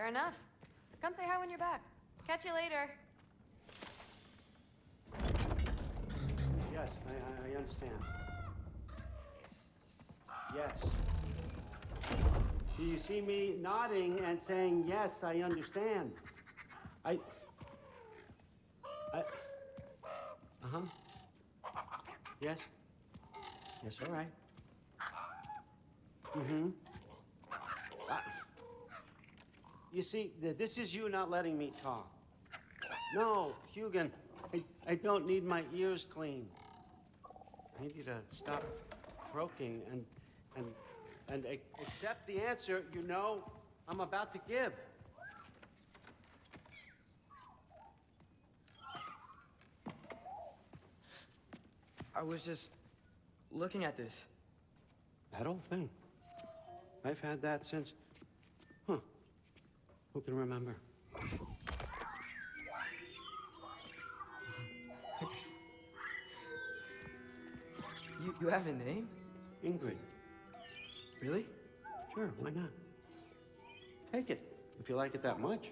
Fair enough. Come say hi when you're back. Catch you later. Yes, I understand. Yes. Do you see me nodding and saying, yes, I understand? Uh-huh. Yes? Yes, all right. Mm-hmm. You see, this is you not letting me talk. No, Hugin, I don't need my ears cleaned. I need you to stop croaking and accept the answer you know I'm about to give. I was just looking at this. That old thing. I've had that since... Who can remember? You have a name? Ingrid. Really? Sure, why not? Take it, if you like it that much.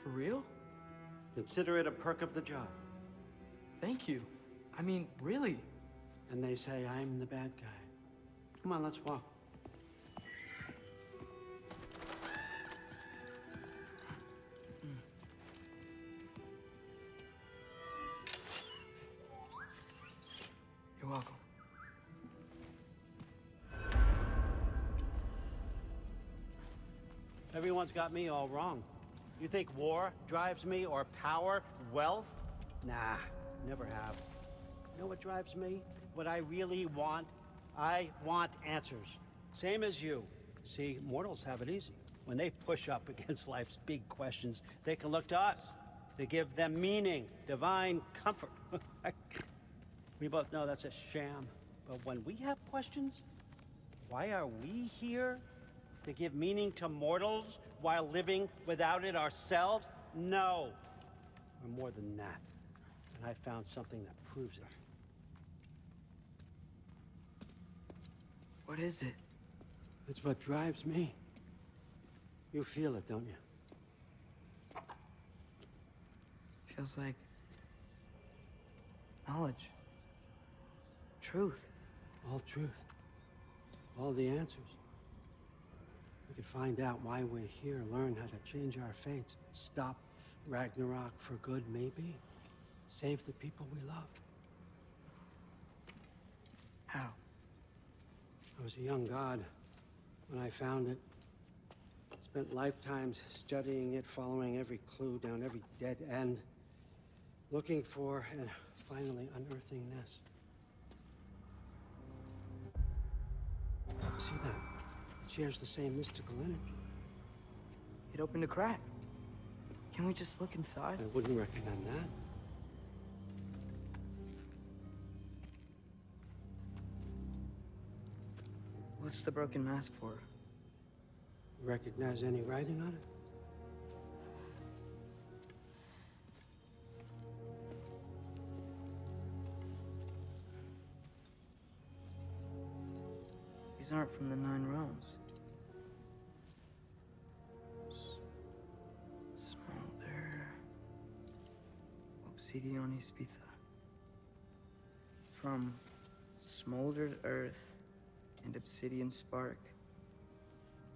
For real? Consider it a perk of the job. Thank you. I mean, really. And they say I'm the bad guy. Come on, let's walk. You're welcome. Everyone's got me all wrong. You think war drives me, or power, wealth? Nah, never have. You know what drives me? What I really want? I want answers. Same as you. See, mortals have it easy. When they push up against life's big questions, they can look to us. They give them meaning, divine comfort. We both know that's a sham. But when we have questions, why are we here? To give meaning to mortals while living without it ourselves? No. We're more than that. And I found something that proves it. What is it? It's what drives me. You feel it, don't you? Feels like knowledge. Truth. All truth. All the answers. We could find out why we're here, learn how to change our fates, stop Ragnarok for good, maybe. Save the people we love. How? I was a young god when I found it. Spent lifetimes studying it, following every clue down every dead end, looking for and finally unearthing this. See that? It shares the same mystical energy. It opened a crack. Can we just look inside? I wouldn't recommend that. What's the broken mask for? Recognize any writing on it? These aren't from the Nine Realms. Smolder. Obsidione Spitha. From smoldered earth and obsidian spark.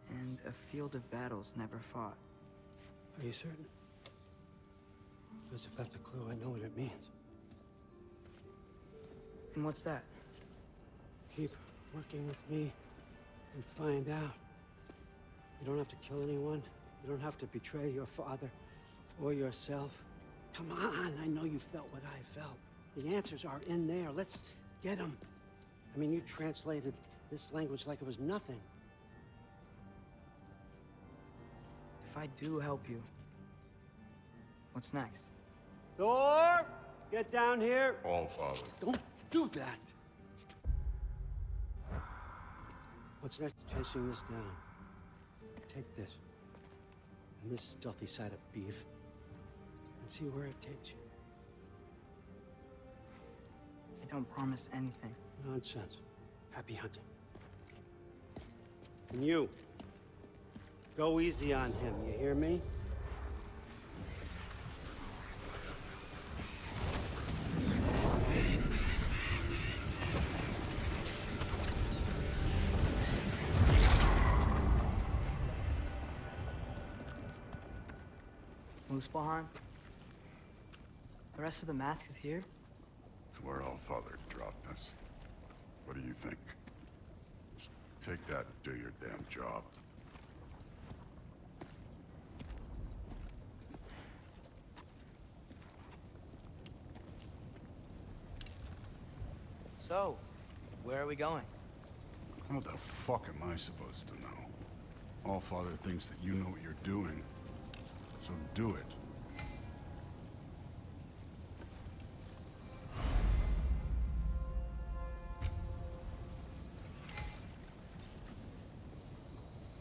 And a field of battles never fought. Are you certain? Because if that's a clue, I know what it means. And what's that? Keep working with me and find out. You don't have to kill anyone. You don't have to betray your father or yourself. Come on, I know you felt what I felt. The answers are in there. Let's get them. I mean, you translated this language like it was nothing. If I do help you, what's next? Thor, get down here. All, Father. Don't do that. What's next? Chasing this down. Take this. And this stealthy side of beef. And see where it takes you. I don't promise anything. Nonsense. Happy hunting. And you, Go easy on him, you hear me? Muspelheim? The rest of the mask is here? It's where Allfather dropped us. What do you think? Just take that and do your damn job. So, where are we going? How the fuck am I supposed to know? Allfather thinks that you know what you're doing. So do it.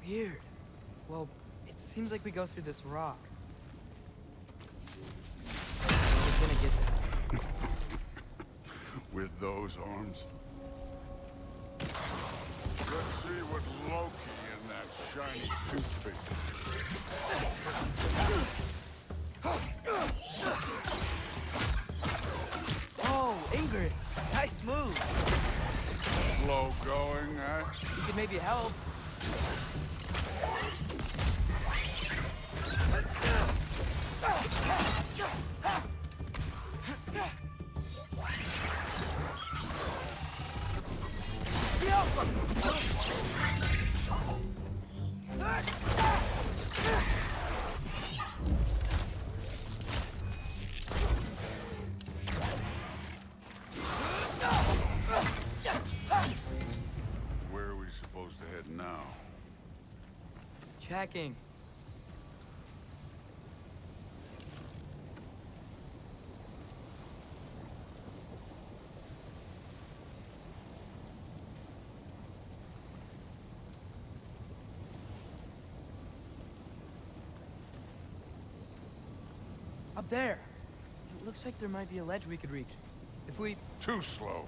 Weird. Well, it seems like we go through this rock. We're gonna get there. With those arms? Let's see what Loki and that shiny toothpick. Oh, Ingrid! Nice move! Slow going, eh? You could maybe help. Where are we supposed to head now? Checking. Up there. It looks like there might be a ledge we could reach. If we... Too slow.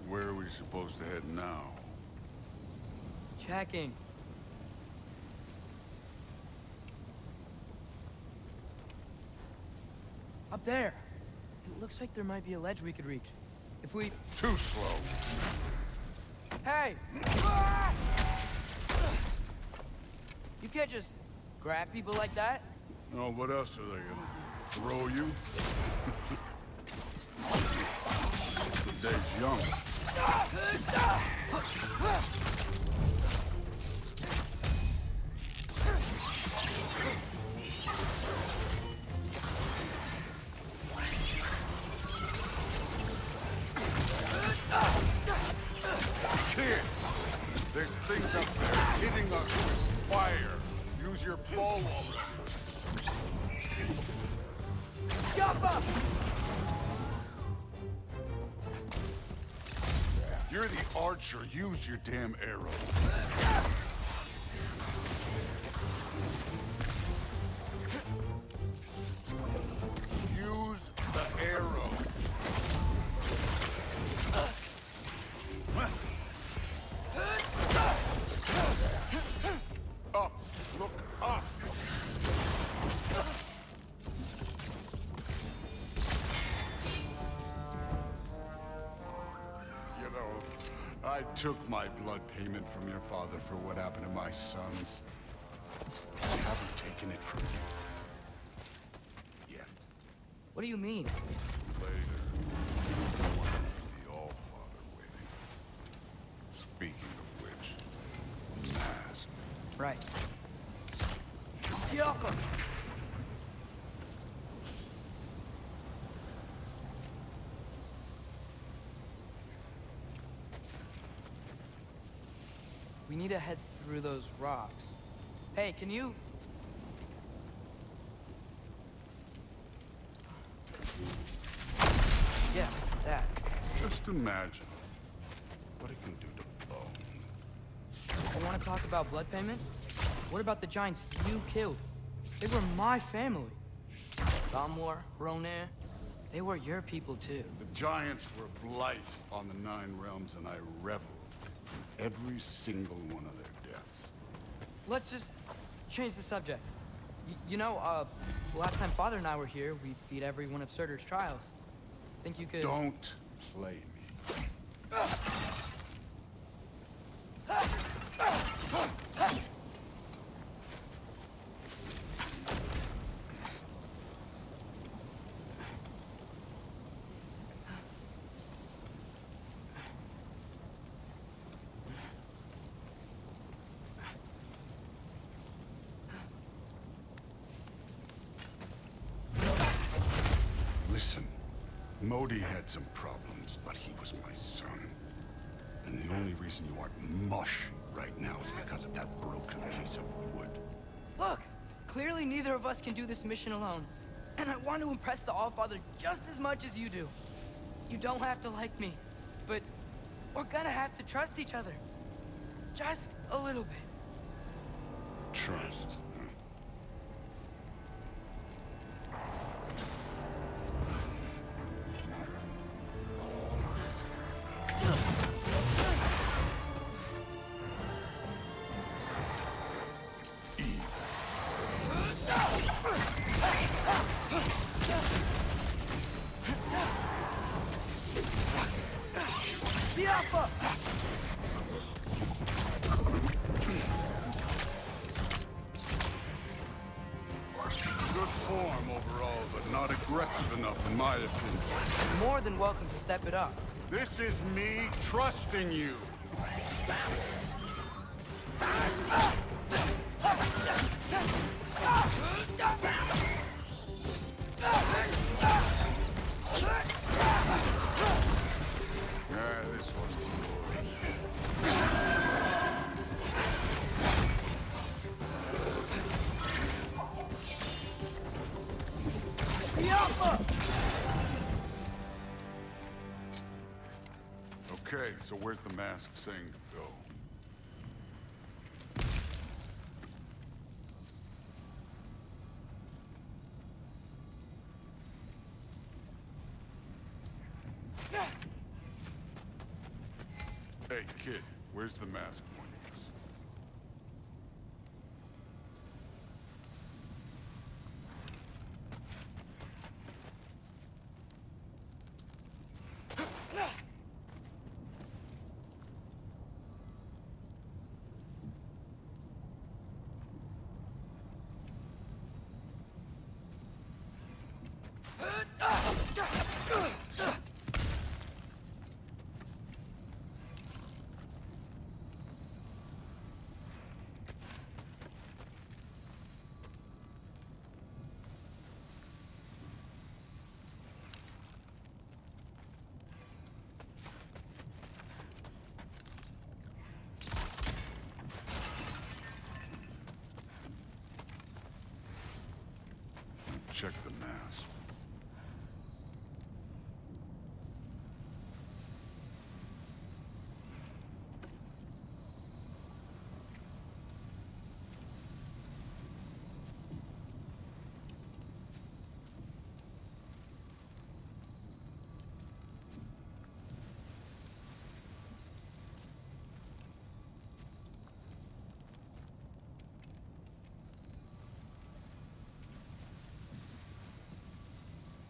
Where are we supposed to head now? Checking. Up there. It looks like there might be a ledge we could reach. If we... Too slow. Hey! You can't just grab people like that. Oh, what else are they gonna do? Throw you? The day's young. Kid, there's things up there hitting us with fire. Use your bow already. Jump up! You're the archer. Use your damn arrow. Use the arrow. Up. Look up. You know, I took my blood payment from your father for what happened to my sons. I haven't taken it from you. Yet. What do you mean? Later. The All-Father waiting. Speaking of which, mask. Right. Yoko! need to head through those rocks. Hey, can you... Yeah, that. Just imagine what it can do to bone. I want to talk about blood payment? What about the giants you killed? They were my family. Gamor, Ronair, they were your people too. The giants were blight on the Nine Realms, and I reveled in every single one of their deaths. Let's just change the subject. Last time Father and I were here, we beat every one of Surtur's trials. Think you could... Don't play me. Listen, Modi had some problems, but he was my son. And the only reason you aren't mush right now is because of that broken piece of wood. Look! Clearly neither of us can do this mission alone. And I want to impress the Allfather just as much as you do. You don't have to like me, but we're gonna have to trust each other. Just a little bit. Trust. Good form overall, but not aggressive enough in my opinion. More than welcome to step it up. This is me trusting you. This one's okay, so where's the mask saying to go? Hey, kid, where's the mask pointing us? Check the mask.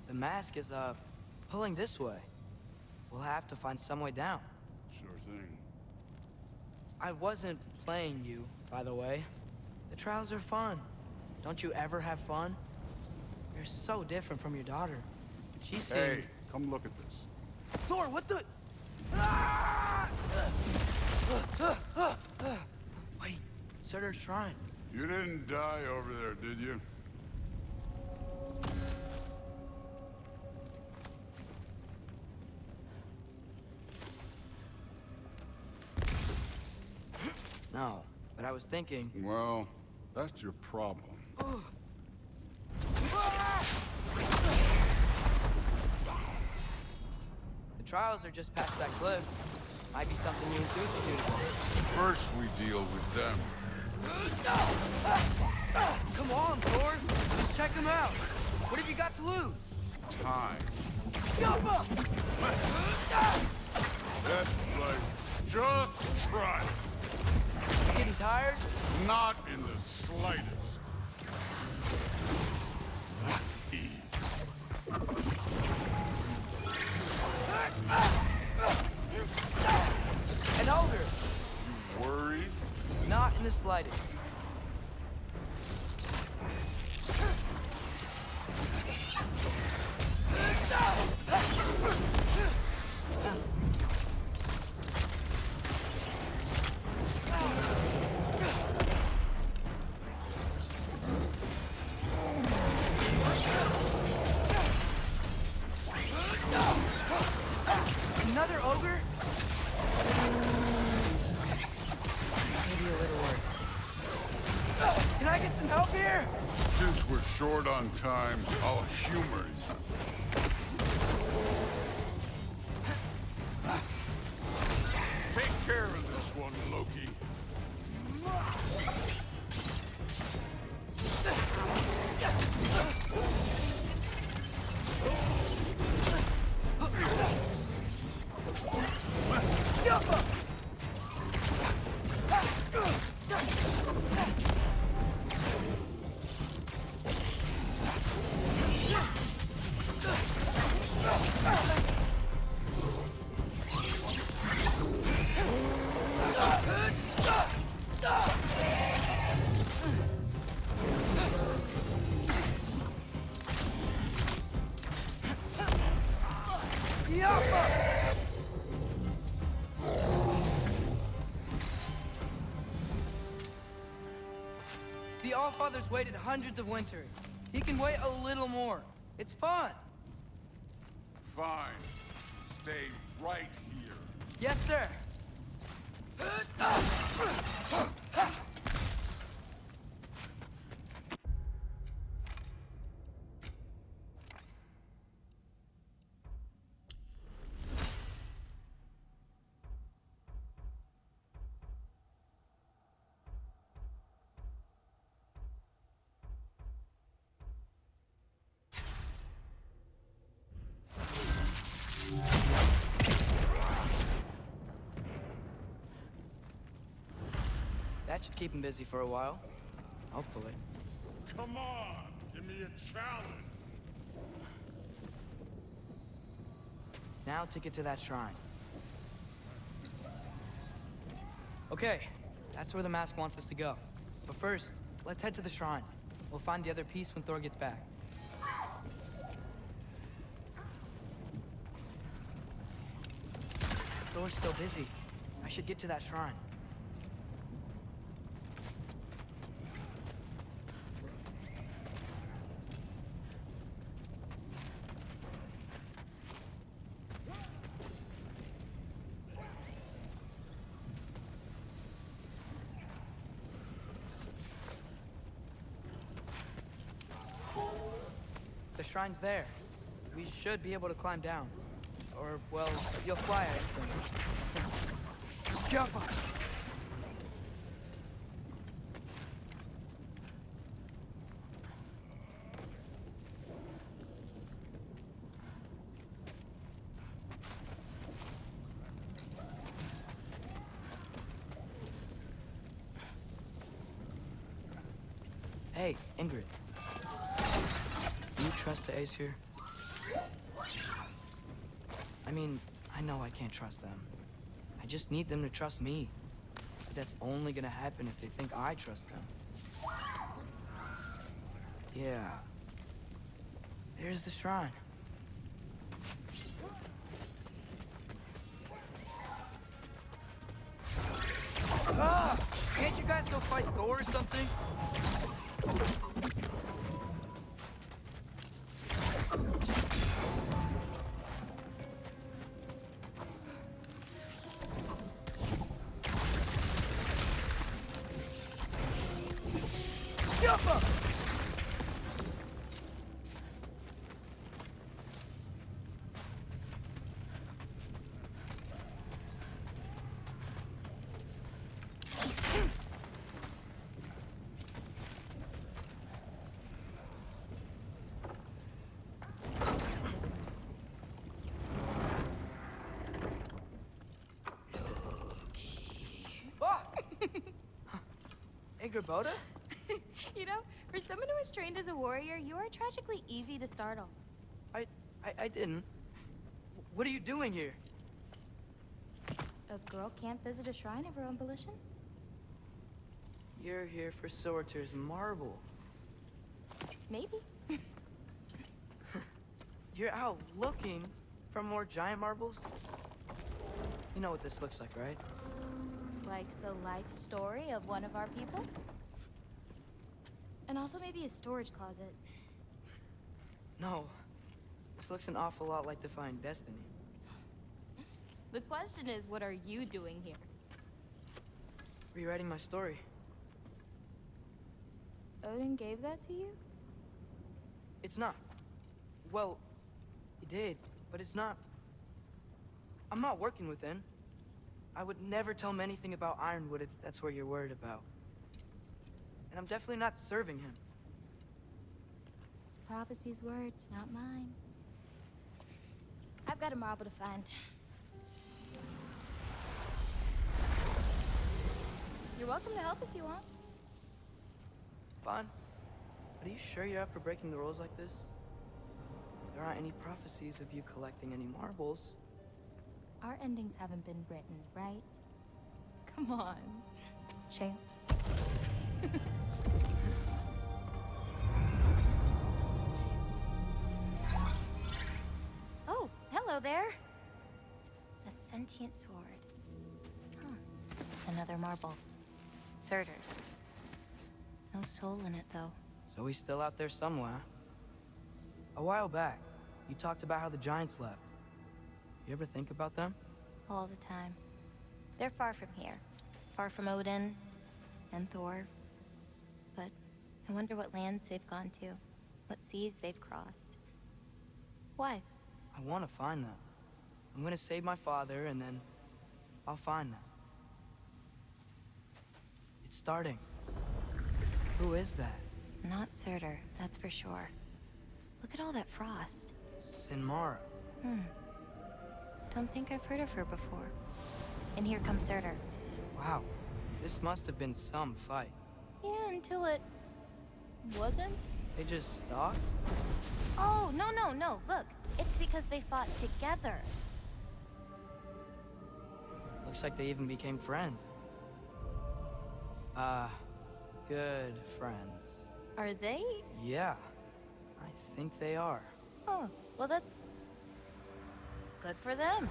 The mask is, pulling this way. We'll have to find some way down. Sure thing. I wasn't playing you, by the way. The trials are fun. Don't you ever have fun? You're so different from your daughter. She seemed... Hey, come look at this. Thor, what the... Wait, Surtur's shrine. You didn't die over there, did you? No, No, but I was thinking... Well, that's your problem. The trials are just past that cliff. Might be something you and Susie do together. First, we deal with them. Come on, Thor! Just check them out! What have you got to lose? Time. Jump up! That's right. Just try it. Getting tired? Not in the slightest. Ease. An ogre! You worried? Not in the slightest. Another ogre? Maybe a little worse. Can I get some help here? Since we're short on time, I'll humor you. Take care of this one, Loki. The Allfather's waited hundreds of winters. He can wait a little more. It's fun. Fine. Stay right here. Yes, sir. That should keep him busy for a while. Hopefully. Come on, give me a challenge. Now to get to that shrine. Okay, that's where the mask wants us to go. But first, let's head to the shrine. We'll find the other piece when Thor gets back. Thor's still busy. I should get to that shrine. The shrine's there. We should be able to climb down. Or, well, you'll fly, I think. Careful! Hey, Ingrid. Do you trust the Ace here? I mean, I know I can't trust them. I just need them to trust me. But that's only gonna happen if they think I trust them. Yeah. There's the shrine. Ah! Can't you guys go fight Thor or something? Hey, Gerboda? You know, for someone who was trained as a warrior, you are tragically easy to startle. I didn't. What are you doing here? A girl can't visit a shrine of her own volition? You're here for Sorter's marble. Maybe. You're out looking for more giant marbles? You know what this looks like, right? Like the life story of one of our people? And also maybe a storage closet. No. This looks an awful lot like Defying Destiny. The question is, what are you doing here? Rewriting my story. Odin gave that to you? It's not. Well, he did, but it's not. I'm not working with him. I would never tell him anything about Ironwood if that's what you're worried about. And I'm definitely not serving him. It's prophecy's words, not mine. I've got a marble to find. You're welcome to help if you want. Fine. But are you sure you're up for breaking the rules like this? There aren't any prophecies of you collecting any marbles. Our endings haven't been written, right? Come on, champ. Oh, hello there. A sentient sword. Huh. Another marble. Surtur's. No soul in it, though. So he's still out there somewhere. A while back, you talked about how the Giants left. You ever think about them? All the time. They're far from here. Far from Odin and Thor. But I wonder what lands they've gone to. What seas they've crossed. Why? I want to find them. I'm gonna save my father, and then I'll find them. It's starting. Who is that? Not Surtur, that's for sure. Look at all that frost. Sinmara. Don't think I've heard of her before. And here comes Surtur. Wow. This must have been some fight. Yeah, until it... wasn't? They just stalked? Oh, no. Look, it's because they fought together. Looks like they even became friends. Good friends. Are they? Yeah, I think they are. Oh, well that's... good for them.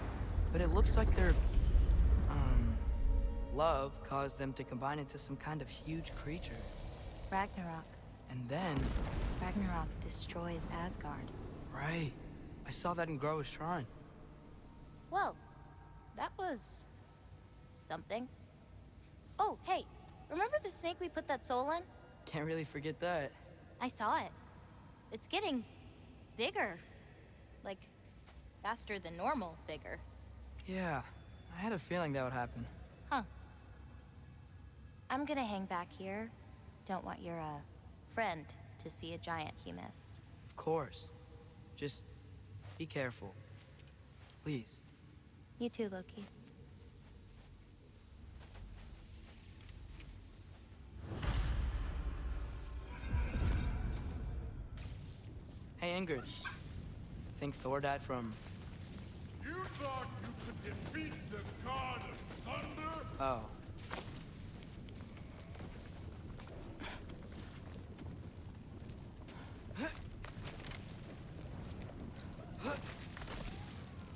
But it looks like their, love caused them to combine into some kind of huge creature. Ragnarok. And then... Ragnarok destroys Asgard. Right. I saw that in Groa's shrine. Well, that was... something. Oh, hey, remember the snake we put that soul in? Can't really forget that. I saw it. It's getting... bigger. Like, faster than normal bigger. Yeah, I had a feeling that would happen. Huh. I'm gonna hang back here. Don't want your, friend to see a giant he missed. Of course. Just be careful. Please. You too, Loki. Hey, Ingrid. Think Thor died from... You thought you could defeat the god of thunder? Oh.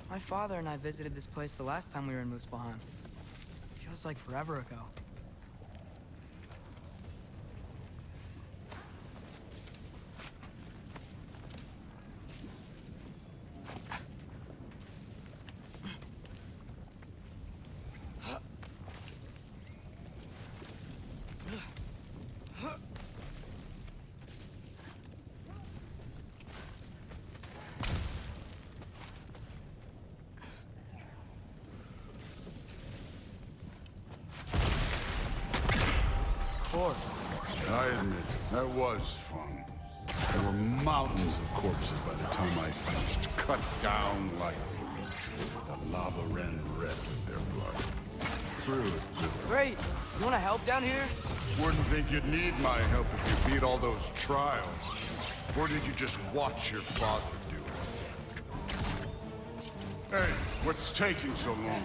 My father and I visited this place the last time we were in Muspelheim. Feels like forever ago. course. I admit, that was fun. There were mountains of corpses by the time I finished, cut down like meat. The lava ran red with their blood. Through it, too. Great. You wanna help down here? Wouldn't think you'd need my help if you beat all those trials. Or did you just watch your father do it? Hey, what's taking so long?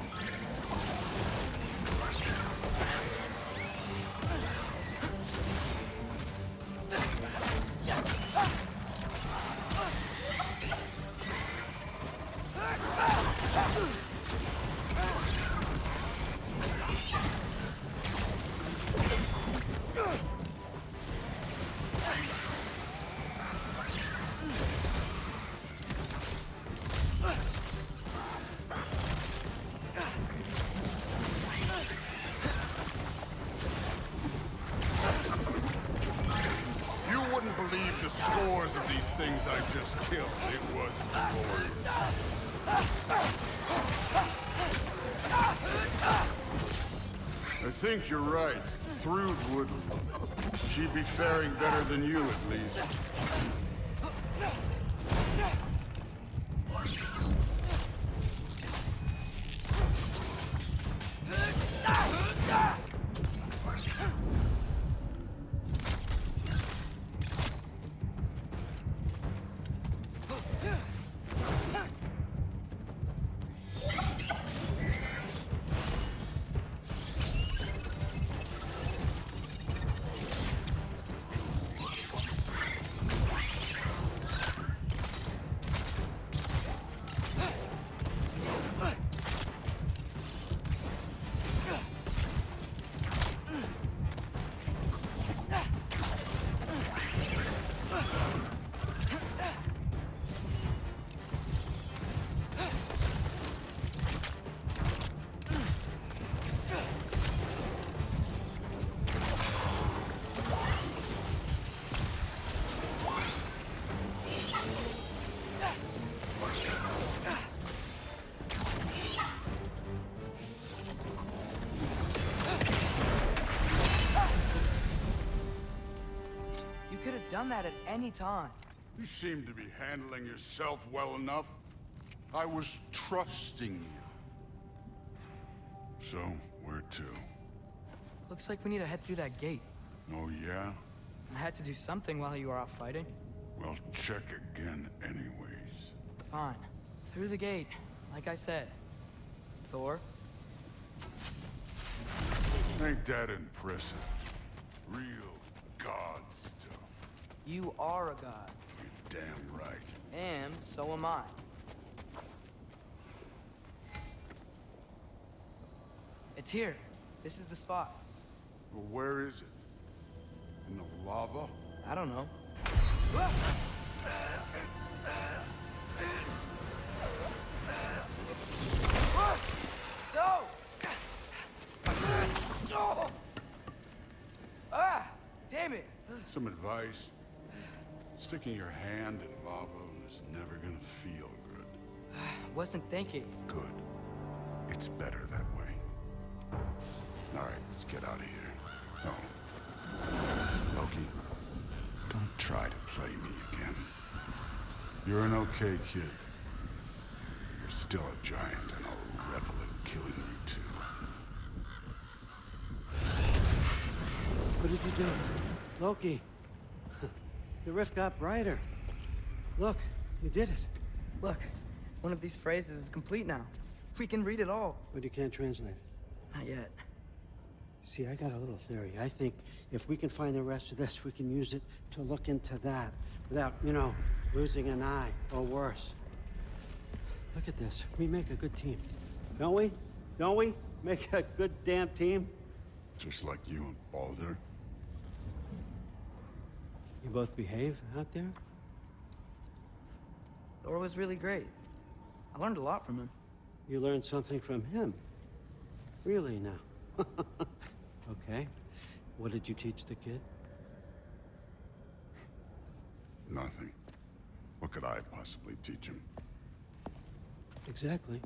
Believe the scores of these things I just killed. It was glorious. I think you're right. Thrude wouldn't. She'd be faring better than you, at least. Done that at any time. You seem to be handling yourself well enough. I was trusting you. So, where to? Looks like we need to head through that gate. Oh, yeah? I had to do something while you were out fighting. Well, check again anyways. Fine. Through the gate, like I said. Thor? Ain't that impressive? Real god stuff. You are a god. You're damn right. And so am I. It's here. This is the spot. Well, where is it? In the lava? I don't know. No! Ah! Damn it! Some advice. Sticking your hand in lava is never gonna feel good. Wasn't thinking. Good. It's better that way. All right, let's get out of here. Oh. Loki, don't try to play me again. You're an okay kid. You're still a giant, and I'll revel in killing you too. What did you do? Loki. The rift got brighter. Look, you did it. Look, one of these phrases is complete now. We can read it all. But you can't translate it. Not yet. See, I got a little theory. I think if we can find the rest of this, we can use it to look into that without, you know, losing an eye or worse. Look at this. We make a good team. Don't we? Don't we? Make a good damn team? Just like you and Baldur. You both behave out there? Thor was really great. I learned a lot from him. You learned something from him? Really now? Okay. What did you teach the kid? Nothing. What could I possibly teach him? Exactly.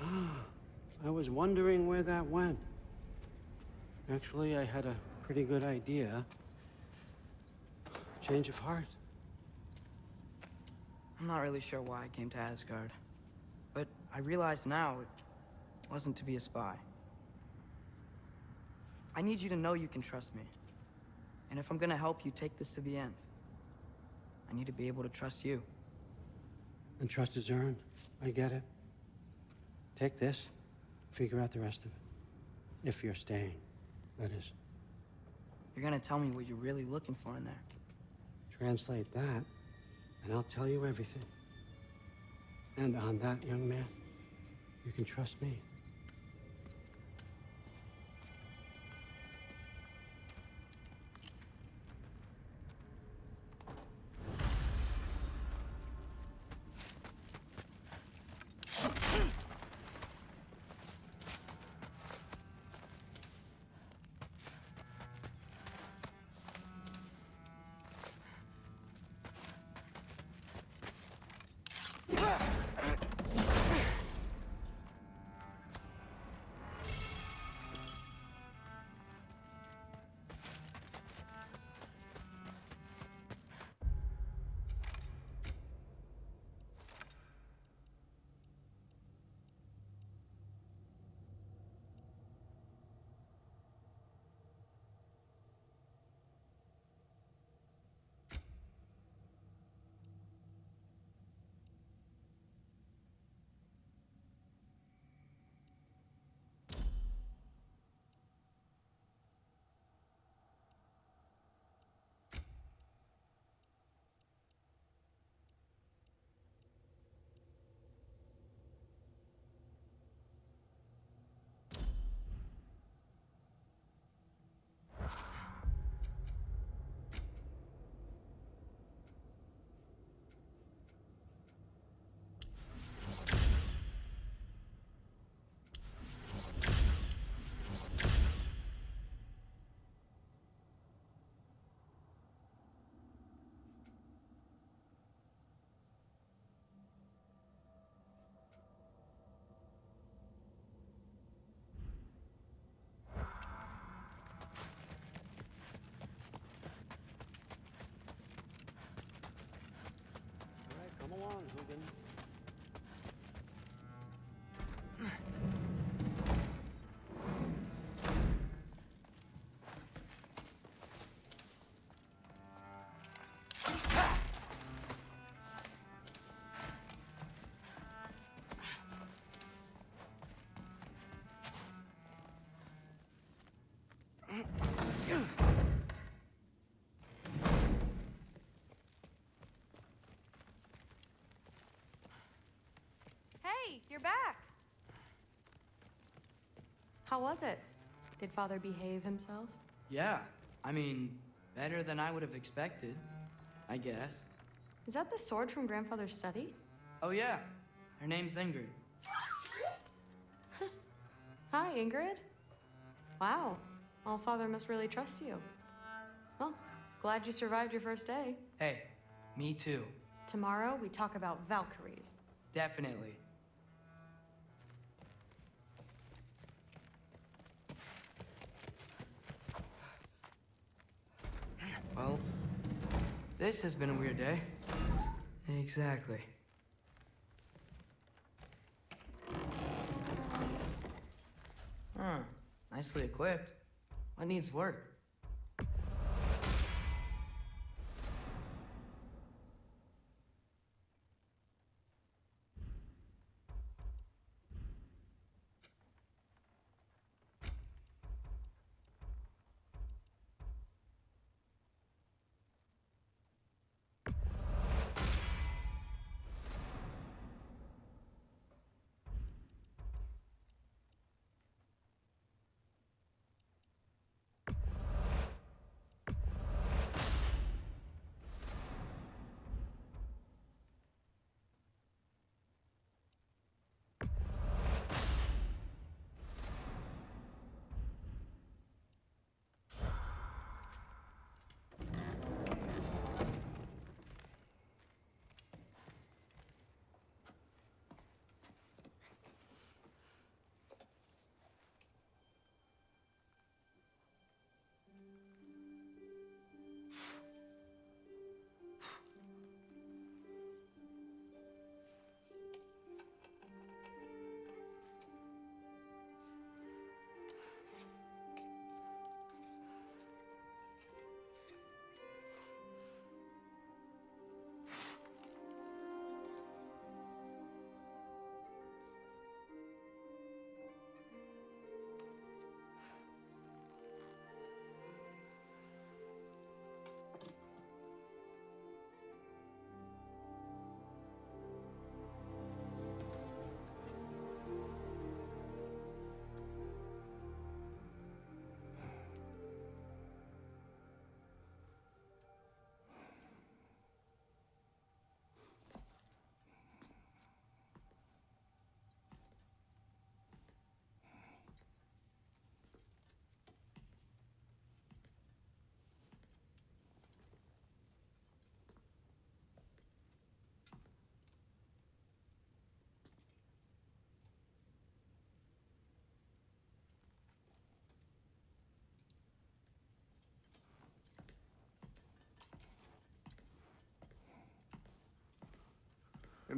Ah, I was wondering where that went. Actually, I had a pretty good idea. Change of heart. I'm not really sure why I came to Asgard, but I realize now it wasn't to be a spy. I need you to know you can trust me. And if I'm gonna help you take this to the end, I need to be able to trust you. And trust is earned. I get it. Take this, figure out the rest of it. If you're staying, that is. You're gonna tell me what you're really looking for in there. Translate that, and I'll tell you everything. And on that, young man, you can trust me. All right, come along, Hugin. Hey, you're back. How was it? Did Father behave himself? Yeah, I mean, better than I would have expected, I guess. Is that the sword from Grandfather's study? Oh yeah, her name's Ingrid. Hi, Ingrid. Wow, All-Father must really trust you. Well, glad you survived your first day. Hey, me too. Tomorrow, we talk about Valkyries. Definitely. Well, this has been a weird day. Exactly. Huh. Nicely equipped. What needs work?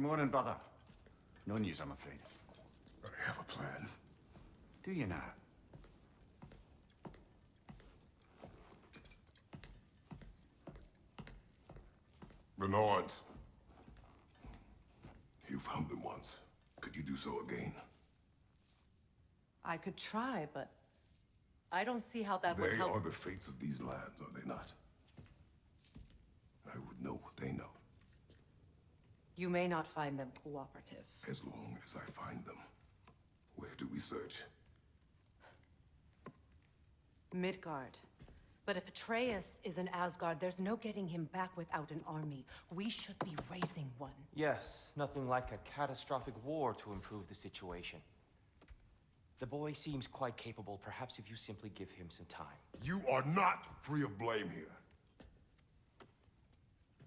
Good morning, brother. No news, I'm afraid. I have a plan. Do you now? The Norns. You found them once. Could you do so again? I could try, but I don't see how that would They help. are the fates of these lands, are they not? I would know what they know, You may not find them cooperative. as long as I find them. Where do we search? Midgard. But if Atreus is in Asgard, there's no getting him back without an army. We should be raising one. Yes, nothing like a catastrophic war to improve the situation. The boy seems quite capable. Perhaps if you simply give him some time. You are not free of blame here.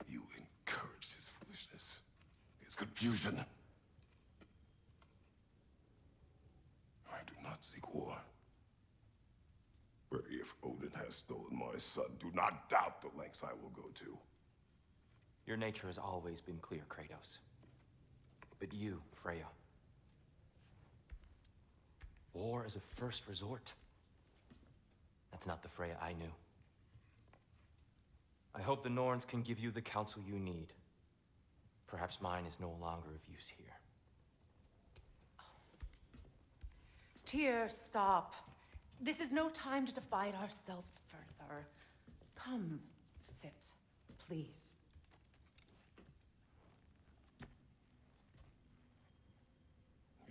You encouraged his foolishness, his confusion. I do not seek war. But if Odin has stolen my son, do not doubt the lengths I will go to. Your nature has always been clear, Kratos. But you, Freya. War as a first resort. That's not the Freya I knew. I hope the Norns can give you the counsel you need. Perhaps mine is no longer of use here. Tyr, stop. This is no time to divide ourselves further. Come, sit, please.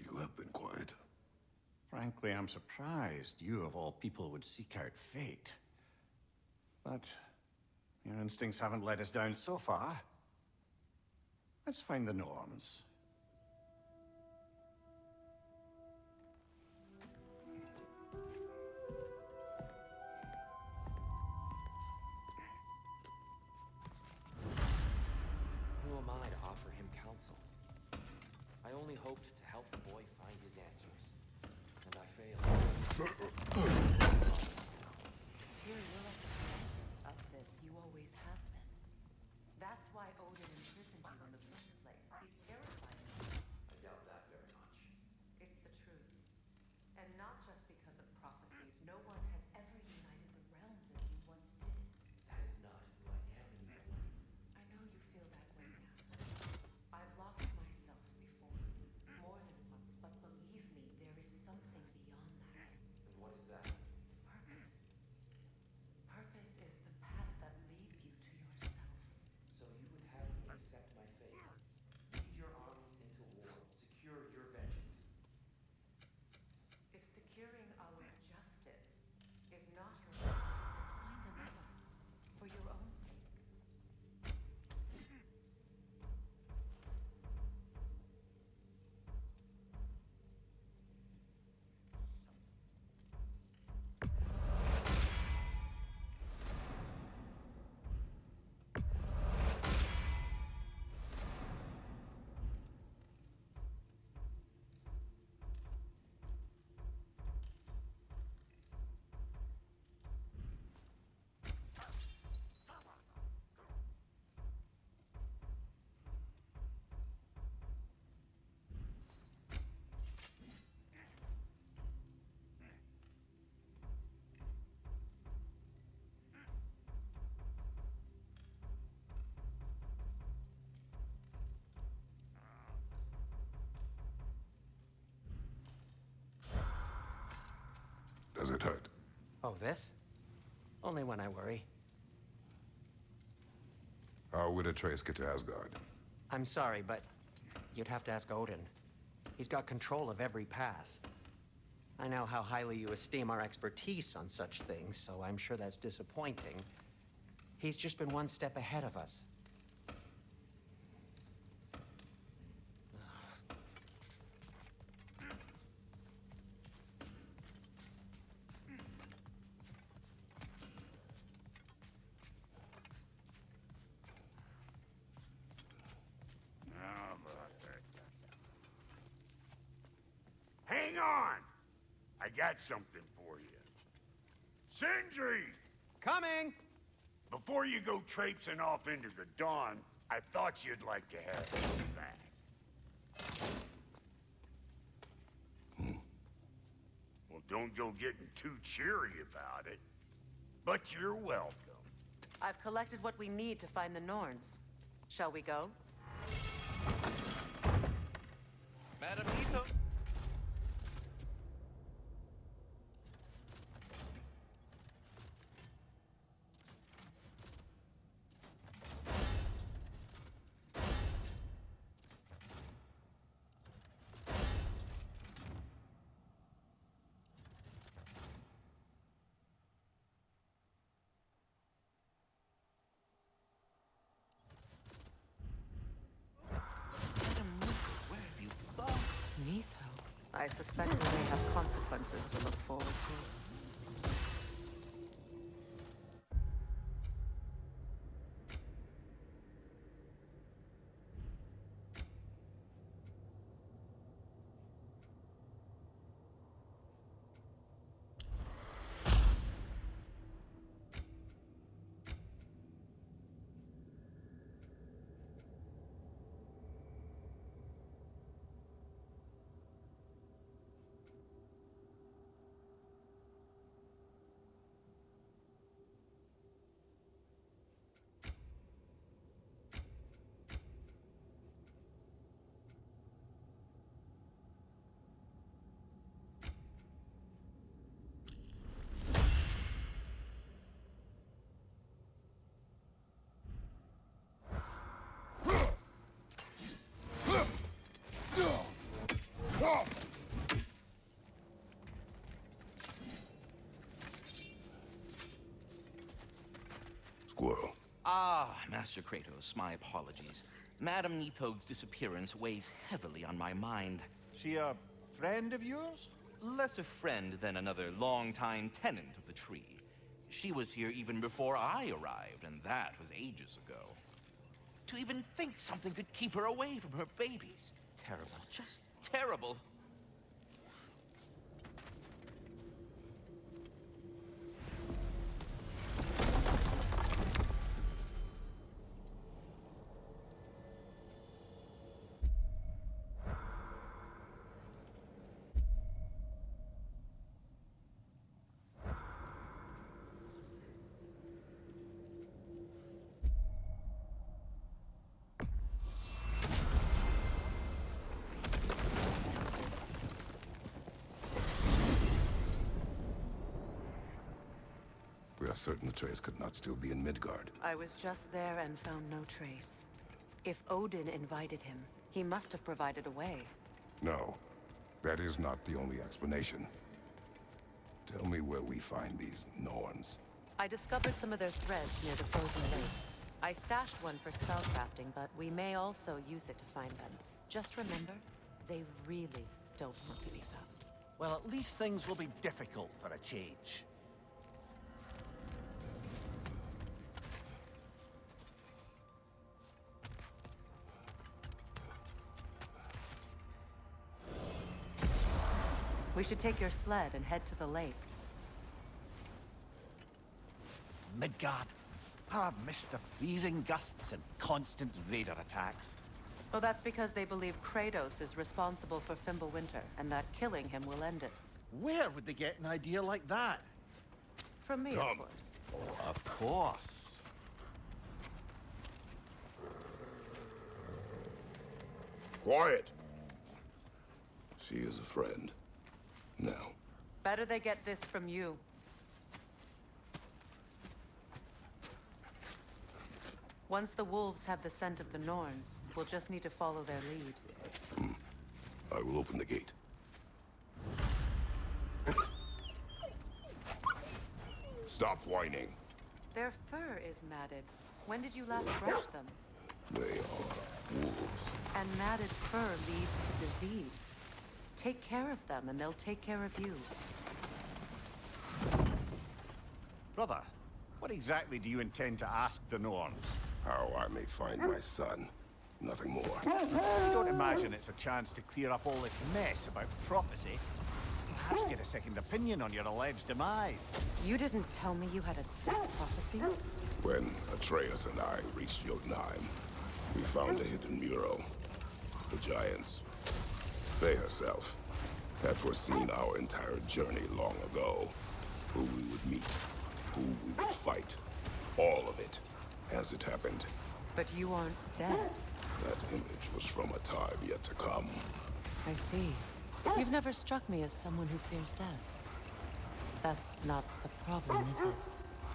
You have been quiet. Frankly, I'm surprised you, of all people, would seek out fate. But your instincts haven't let us down so far. Let's find the Norns. Who am I to offer him counsel? I only hoped to help the boy find his answers. And I failed. Tyr, you're at the center of this. You always have been. That's why Odin imprisoned you in the first place. He's terrified of you. I doubt that very much. It's the truth. And not just because of prophecies. No one has ever united the realms as you once did. That is not who I am anymore. I know you feel that way now. I've lost myself before. More than once, but believe me, there is something beyond that. And what is that? Purpose. Purpose is the path that leads you to yourself. So you would have me accept my fate. Lead your armies into war. Secure your vengeance. If securing our justice is not your purpose, then find another. For your own sake. Does it hurt? Oh, this? Only when I worry. How would Atreus get to Asgard? I'm sorry, but you'd have to ask Odin. He's got control of every path. I know how highly you esteem our expertise on such things, so I'm sure that's disappointing. He's just been one step ahead of us. Hang on! I got something for you. Sindri! Coming! Before you go traipsing off into the dawn, I thought you'd like to have this back. don't go getting too cheery about it. But you're welcome. I've collected what we need to find the Norns. Shall we go? Madam Ito. I suspect we may have consequences to look forward to. Squirrel. Ah, Master Kratos, my apologies. Madame Nithog's disappearance weighs heavily on my mind. She a friend of yours? Less a friend than another longtime tenant of the tree. She was here even before I arrived, and that was ages ago. To even think something could keep her away from her babies. Terrible, just terrible. We are certain Atreus could not still be in Midgard. I was just there and found no trace. If Odin invited him, he must have provided a way. No, that is not the only explanation. Tell me where we find these Norns. I discovered some of their threads near the frozen lake. I stashed one for spellcrafting, but we may also use it to find them. Just remember, they really don't want to be found. Well, at least things will be difficult for a change. We should take your sled and head to the lake. Midgard. How I've missed the freezing gusts and constant raider attacks. Well, that's because they believe Kratos is responsible for Fimbulwinter, and that killing him will end it. Where would they get an idea like that? From me, of course. Oh, of course. Quiet! She is a friend. Now. Better they get this from you. Once the wolves have the scent of the Norns, we'll just need to follow their lead. I will open the gate. Stop whining. Their fur is matted. When did you last brush them? They are wolves. And matted fur leads to disease. Take care of them, and they'll take care of you. Brother, what exactly do you intend to ask the Norns? How I may find my son. Nothing more. I don't imagine it's a chance to clear up all this mess about prophecy. Perhaps get a second opinion on your alleged demise. You didn't tell me you had a death prophecy? When Atreus and I reached Jotunheim, we found a hidden mural. The Giants. Faye herself. had foreseen our entire journey long ago. Who we would meet, who we would fight. All of it, as it happened. But you aren't dead. That image was from a time yet to come. I see. You've never struck me as someone who fears death. That's not the problem, is it?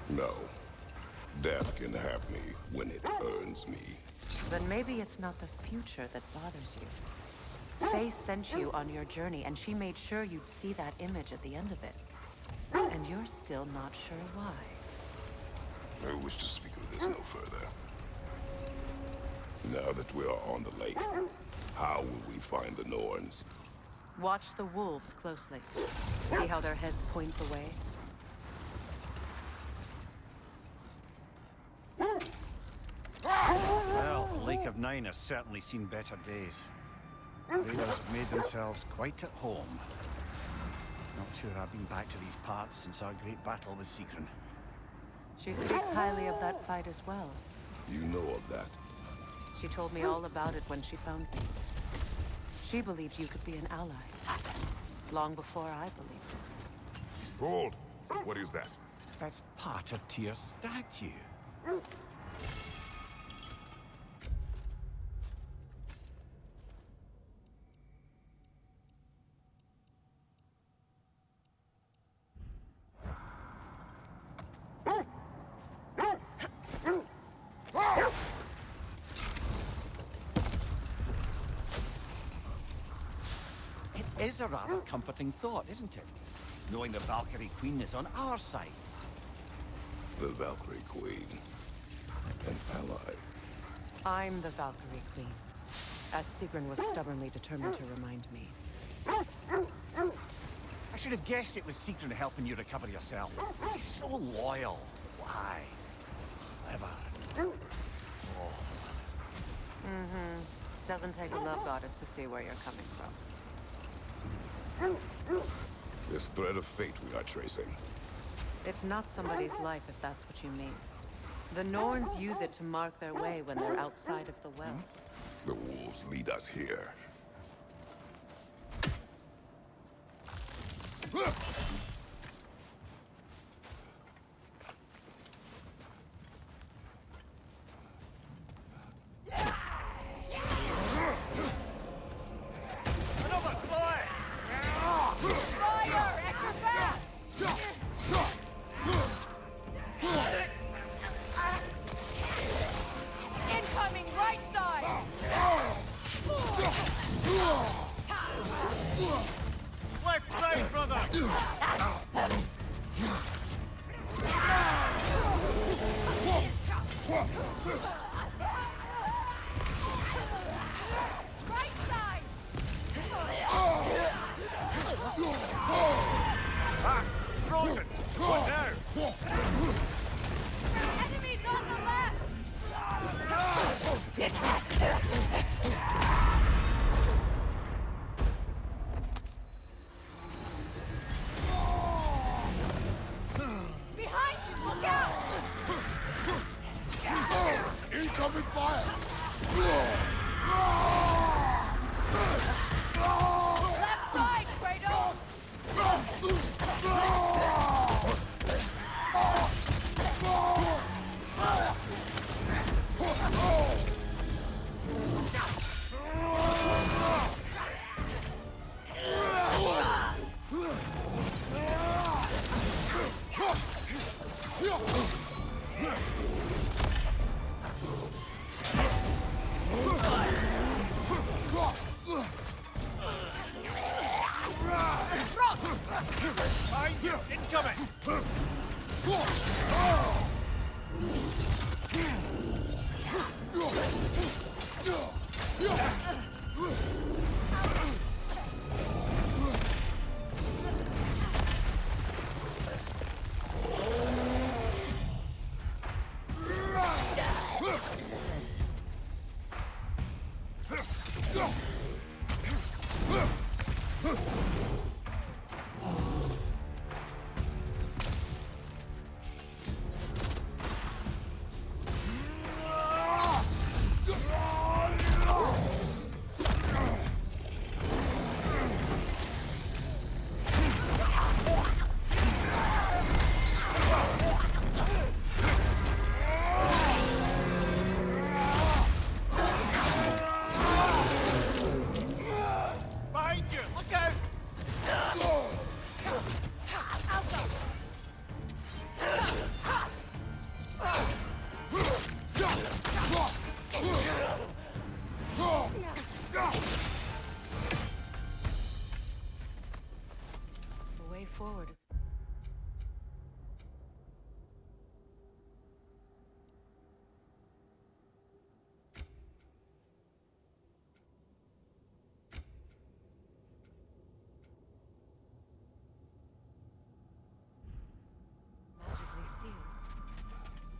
No. Death can have me when it earns me. Then maybe it's not the future that bothers you. Faye sent you on your journey, and she made sure you'd see that image at the end of it. And you're still not sure why. I wish to speak of this no further. Now that we are on the lake, how will we find the Norns? Watch the wolves closely. See how their heads point the way? Well, Lake of Nine has certainly seen better days. Raiders have made themselves quite at home. Not sure I've been back to these parts since our great battle with Secret. She speaks highly of that fight as well. You know of that? She told me all about it when she found me. She believed you could be an ally. Long before I believed it. Hold! What is that? That's part of Tyr's statue. It is a rather comforting thought, isn't it? Knowing the Valkyrie Queen is on our side. The Valkyrie Queen. An ally. I'm the Valkyrie Queen, as Sigrun was stubbornly determined to remind me. I should have guessed it was Secret helping you recover yourself. He's so loyal. Why? Clever. Mm-hmm. Doesn't take a love goddess to see where you're coming from. This thread of fate we are tracing. It's not somebody's life, if that's what you mean. The Norns use it to mark their way when they're outside of the well. The wolves lead us here. Incoming right side! Left side, brother! Right side! Ah! Frozen! What now? Enemies on the left! Behind you! Look out! Incoming fire! Left side, Kratos!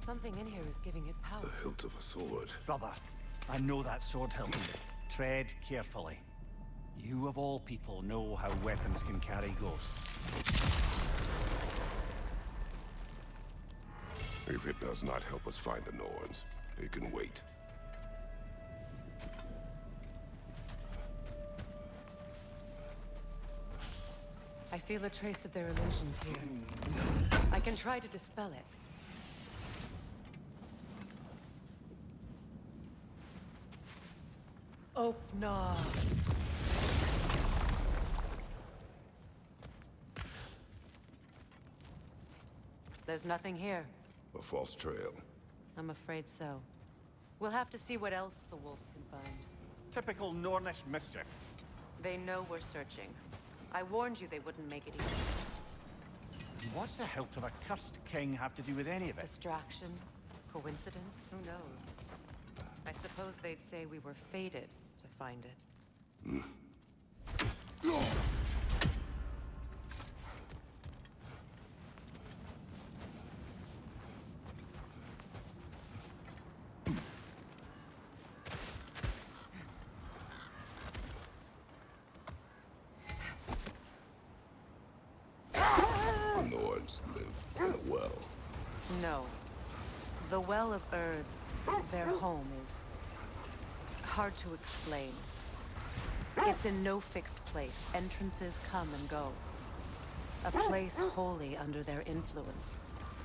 Something in here is giving it power. The hilt of a sword. Brother, I know that sword hilt. Tread carefully. You of all people know how weapons can carry ghosts. If it does not help us find the Norns, it can wait. I feel a trace of their illusions here. I can try to dispel it. Open. There's nothing here. A false trail. I'm afraid so. We'll have to see what else the wolves can find. Typical Nornish mischief. They know we're searching. I warned you they wouldn't make it easy. What's the hilt of a cursed king have to do with any of it? Distraction? Coincidence? Who knows? I suppose they'd say we were fated to find it. The Norns live in a well. No. The Well of Erd, their home, is hard to explain. It's in no fixed place. Entrances come and go. A place wholly under their influence,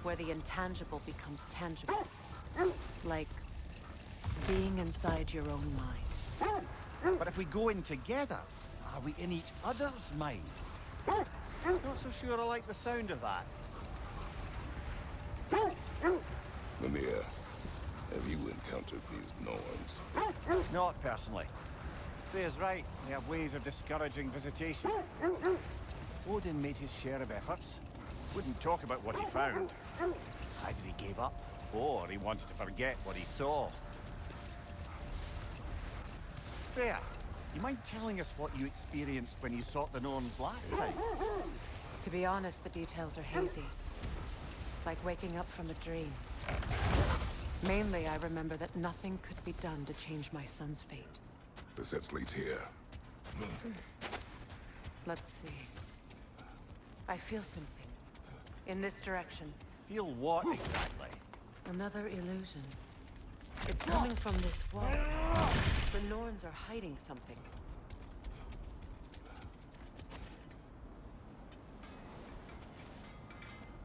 where the intangible becomes tangible. Like being inside your own mind. But if we go in together, are we in each other's mind? Not so sure I like the sound of that. Mimir, have you encountered these Norns? Not personally. Freya's right. They have ways of discouraging visitation. Odin made his share of efforts. Wouldn't talk about what he found. Either he gave up, or he wanted to forget what he saw. Freya, you mind telling us what you experienced when you sought the Norns last time? To be honest, the details are hazy. Like waking up from a dream. Mainly, I remember that nothing could be done to change my son's fate. The sense leads here. Let's see. I feel something. In this direction. Feel what exactly? Another illusion. It's coming from this wall. The Norns are hiding something.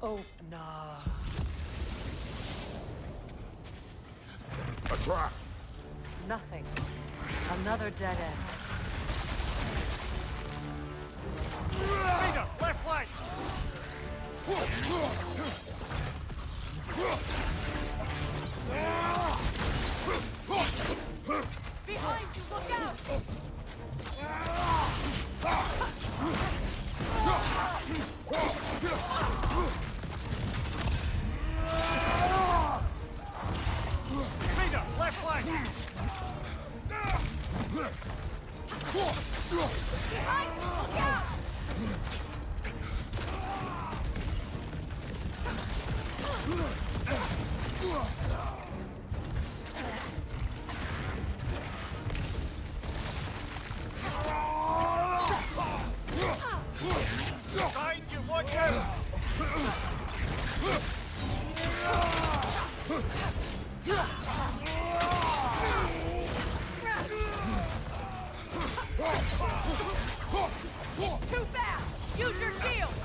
Oh, no. A trap! Nothing. Another dead end. Leader, left flank! Behind you, look out! Leader, left flank! Behind you, look out! Behind you, watch out! Too fast! Use your shield!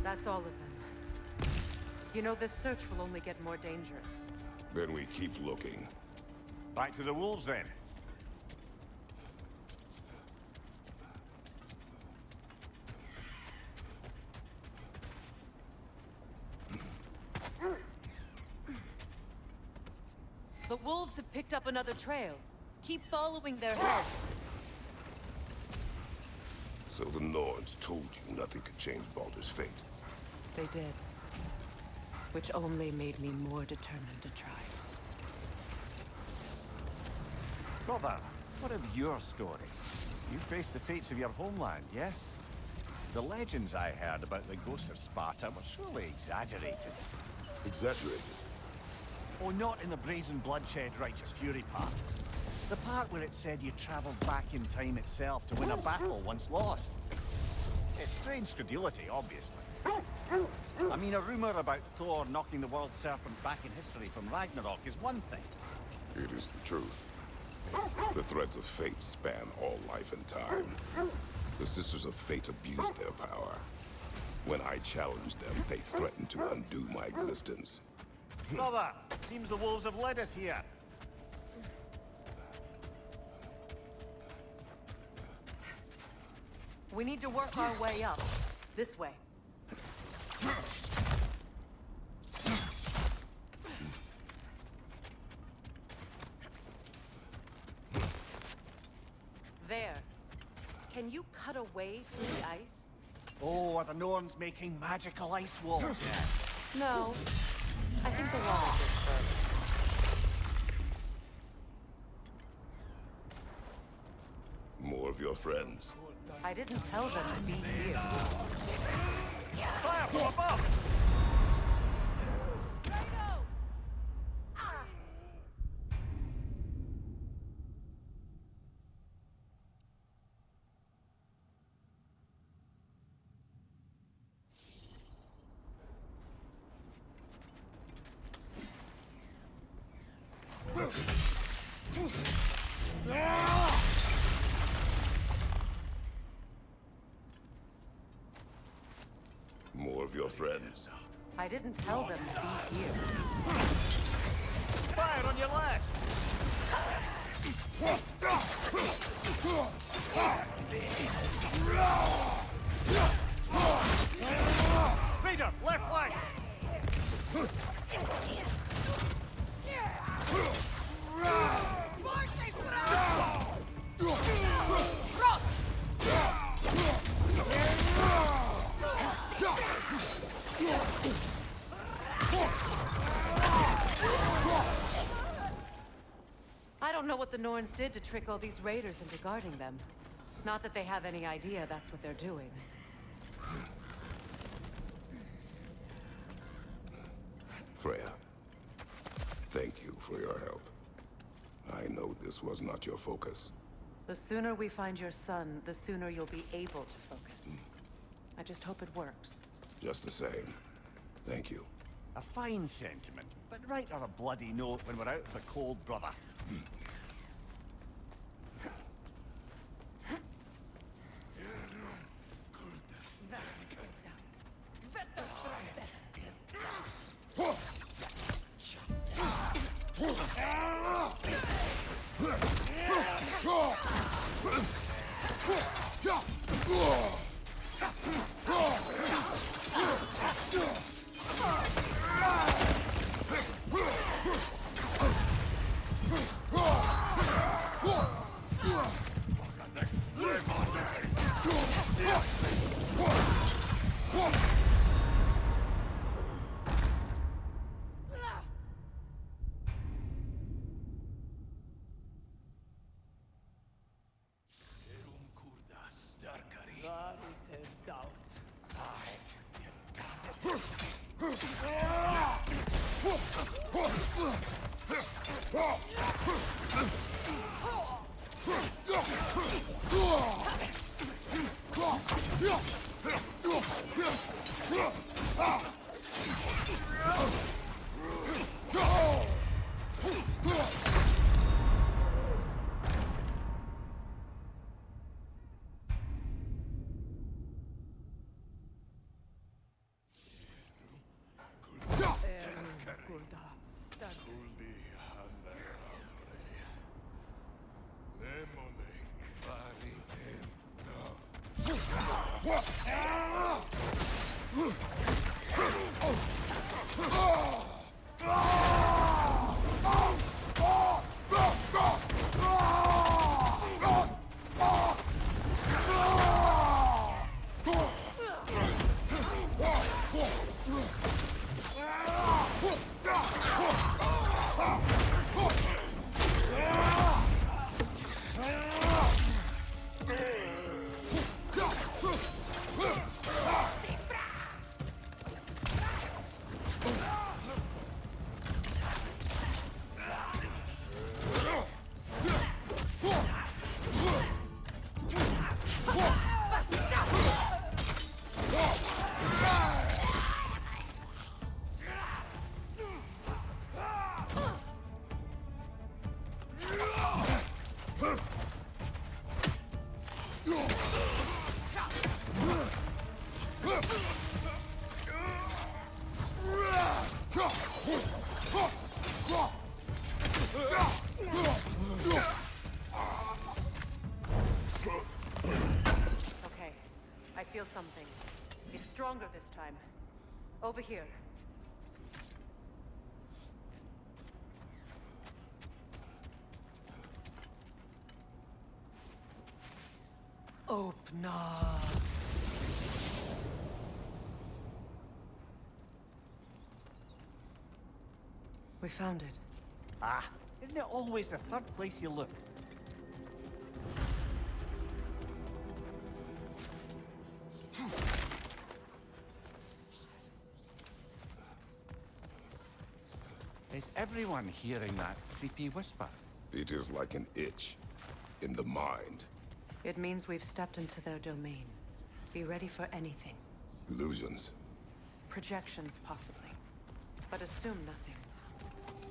That's all of them. You know, this search will only get more dangerous. Then we keep looking. Back to the wolves, then. The wolves have picked up another trail. Keep following their heads. So the Norns told you nothing could change Baldur's fate. They did. Which only made me more determined to try. Brother, what of your story? You faced the fates of your homeland, yeah? The legends I heard about the ghost of Sparta were surely exaggerated. Exaggerated? Oh, not in the brazen bloodshed righteous fury part. The part where it said you traveled back in time itself to win a battle once lost. It's strange credulity, obviously. I mean, a rumor about Thor knocking the world serpent back in history from Ragnarok is one thing. It is the truth. The threads of fate span all life and time. The Sisters of Fate abused their power. When I challenged them, they threatened to undo my existence. Brother, seems the wolves have led us here. We need to work our way up. This way. There. Can you cut a way through the ice? Oh, are the Norns making magical ice walls yet? No. I think the walls is first. More of your friends. I didn't tell them to be here. Fire from above! More of your friends. I didn't tell them to be here. Fire on your left! Raider, left flank! I don't know what the Norns did to trick all these raiders into guarding them. Not that they have any idea that's what they're doing. Freya, thank you for your help. I know this was not your focus. The sooner we find your son, the sooner you'll be able to focus. I just hope it works. Just the same. Thank you. A fine sentiment, but write her a bloody note when we're out of the cold, brother. Okay, I feel something. It's stronger this time. Over here. Open up. We found it. Ah, isn't it always the third place you look? Is everyone hearing that creepy whisper? It is like an itch in the mind. It means we've stepped into their domain. Be ready for anything. Illusions. Projections, possibly. But assume nothing.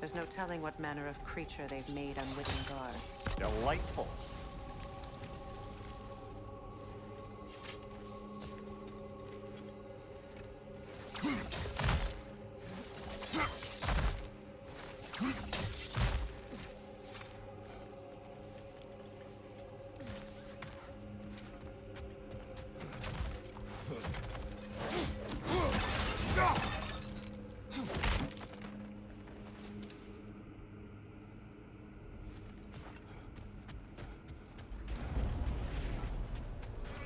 There's no telling what manner of creature they've made unwitting guards. Delightful.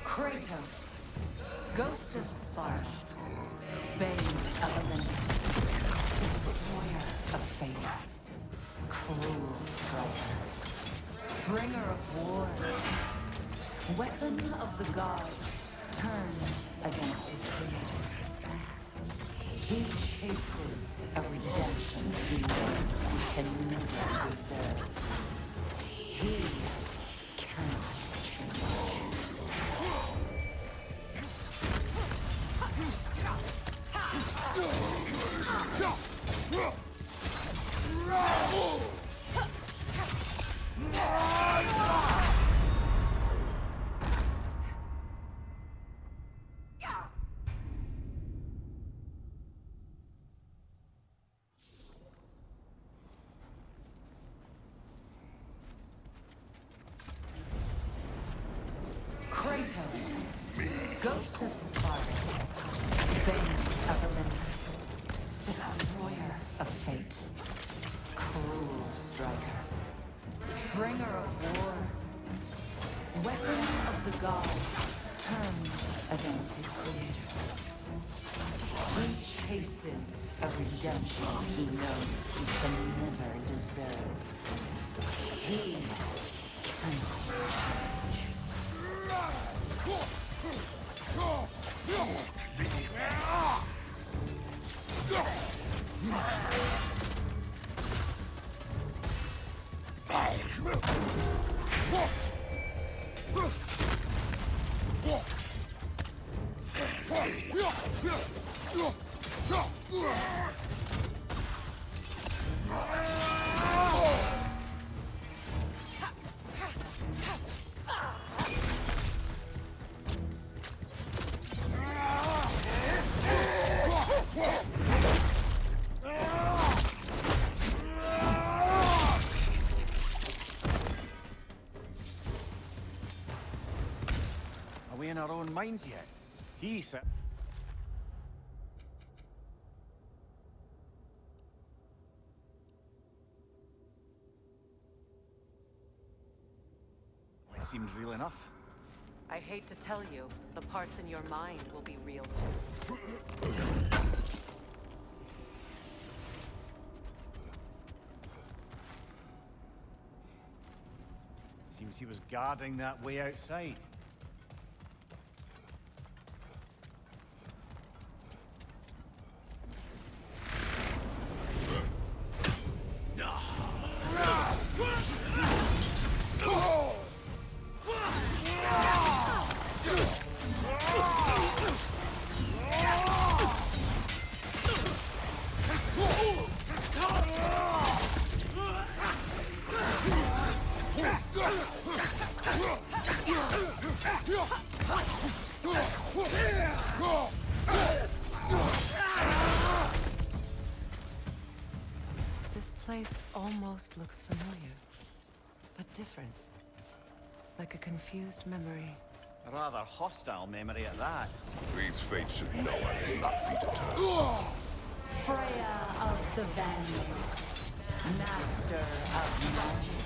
Kratos, Ghost of Sparta, Bane of Olympus, Destroyer of Fate, Cruel Striker, Bringer of War, Weapon of the Gods, turned against his creators. He chases a redemption he knows he can never deserve. He cannot change. Kratos, Ghost of Sparta, Bane of Olympus, Destroyer of Fate, Cruel Striker, Bringer of War, Weapon of the Gods, turned against his creators. He chases a redemption he knows he can never deserve. He cannot change. Are we in our own minds yet? He said... It seems real enough. I hate to tell you, the parts in your mind will be real too. Seems he was guarding that way outside. Yeah! almost looks familiar, but different. Like a confused memory. A rather hostile memory at that. These fates should know I will not be deterred. Freya of the Vanguard, Master of Magic,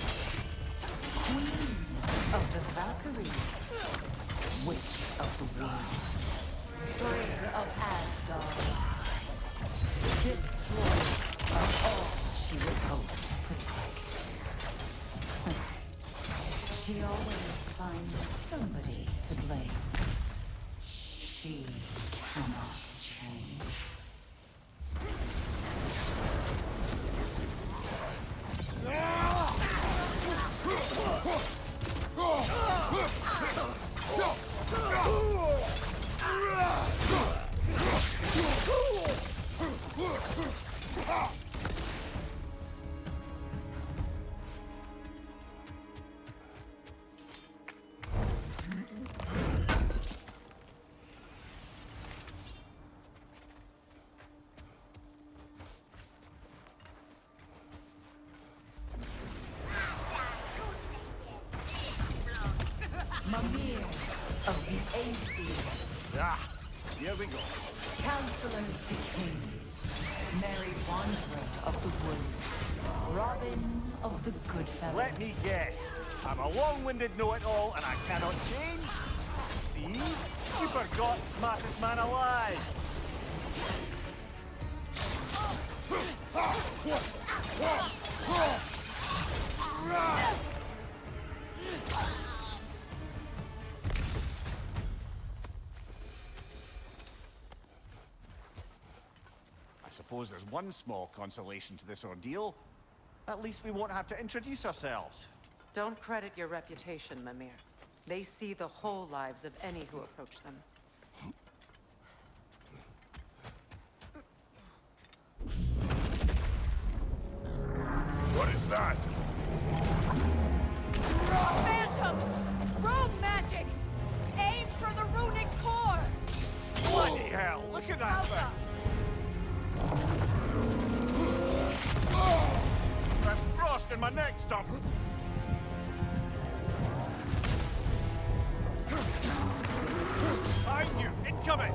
Queen of the Valkyries, Witch of the Winds, Frigg of Asgard, Destroyer of all she would hope to protect. She always finds somebody to blame. She cannot change. Mimir of the Aesir. Ah, here we go. Counselor to Kings. Merry Wanderer of the Woods. Robin of the Goodfellas. Let me guess. I'm a long-winded know-it-all and I cannot change? See? You forgot smartest man alive. I suppose there's one small consolation to this ordeal. At least we won't have to introduce ourselves. Don't credit your reputation, Mimir. They see the whole lives of any who approach them. What is that? Phantom! Rogue magic! Aim for the runic core! Bloody hell! Look at that thing! That's frost in my neck stump! Behind you! Incoming!